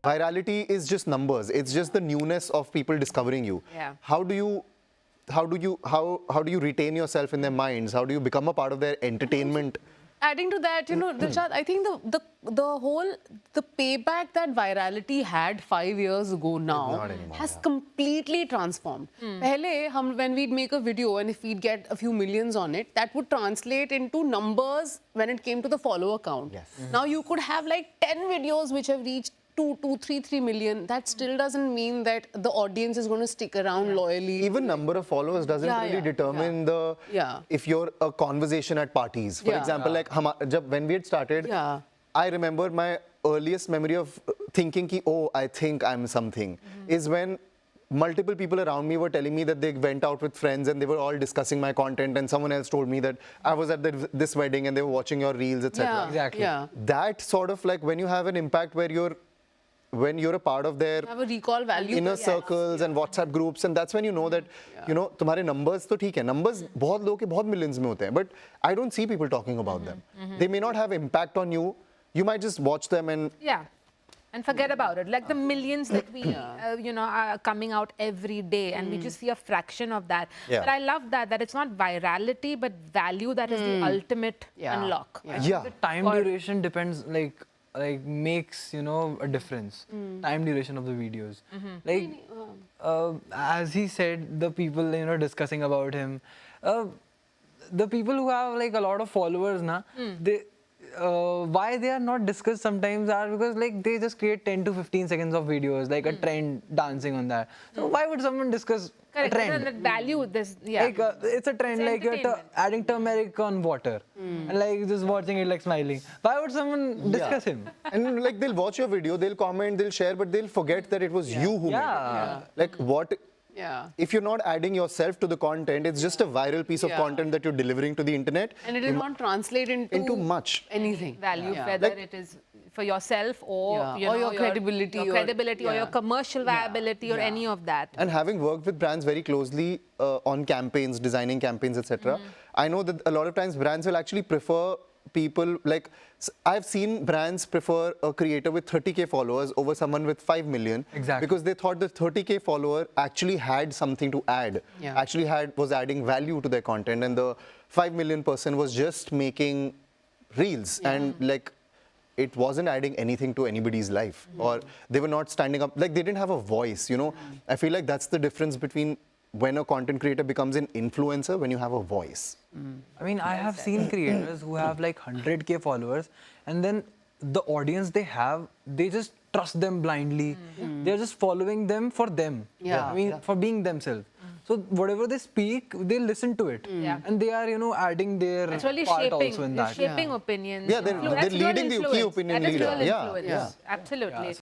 virality is just numbers. It's just the newness of people discovering you. Yeah. How do you retain yourself in their minds? How do you become a part of their entertainment? Adding to that, Dilshad, I think the payback that virality had 5 years ago now has completely transformed. Pehle, when we'd make a video and if we'd get a few millions on it, that would translate into numbers when it came to the follower count. Yes. Now you could have like 10 videos which have reached 3 million. That still doesn't mean that the audience is going to stick around loyally. Even number of followers doesn't really determine if you're a conversation at parties. For example, like when we had started, I remember my earliest memory of thinking ki, oh, I think I'm something, is when multiple people around me were telling me that they went out with friends and they were all discussing my content, and someone else told me that I was at this wedding and they were watching your reels, etc. Exactly. That sort of like when you have an impact where when you're a part of their have a recall value, inner circles and WhatsApp groups, and that's when you know that तुम्हारे numbers तो ठीक है, numbers बहुत लोगों के बहुत millions में होते हैं, but I don't see people talking about them. They may not have impact on you. You might just watch them and and forget about it. Like the millions that we are coming out every day, and we just see a fraction of that. But I love that it's not virality but value that is the ultimate unlock. The time duration depends, like makes a difference. Time duration of the videos, like as he said, the people discussing about him, the people who have like a lot of followers they why they are not discussed sometimes are because like they just create 10 to 15 seconds of videos, like a trend dancing on that. So why would someone discuss a trend? That value this, like it's a trend, like you're adding turmeric on water and like just watching it like smiling. Why would someone discuss him? And like they'll watch your video, they'll comment, they'll share, but they'll forget that it was you who made it. Like what? If you're not adding yourself to the content, it's just a viral piece of content that you're delivering to the internet. And it will not translate into much. Anything. Value, whether it is for yourself or your credibility, or your commercial viability or any of that. And having worked with brands very closely on campaigns, designing campaigns, etc., I know that a lot of times brands will actually prefer people, like I've seen brands prefer a creator with 30K followers over someone with 5 million. Exactly. Because they thought the 30K follower actually had something to add, was adding value to their content, and the 5 million person was just making reels and like it wasn't adding anything to anybody's life, or they were not standing up, like they didn't have a voice, I feel like that's the difference between when a content creator becomes an influencer, when you have a voice. I mean, I have seen creators who have like 100K followers, and then the audience they have, they just trust them blindly. They're just following them for them. I mean, for being themselves. So whatever they speak, they listen to it. And they are, adding their part also in that. Shaping opinions. Yeah, they're leading the key opinion leader. That is real influence. Absolutely.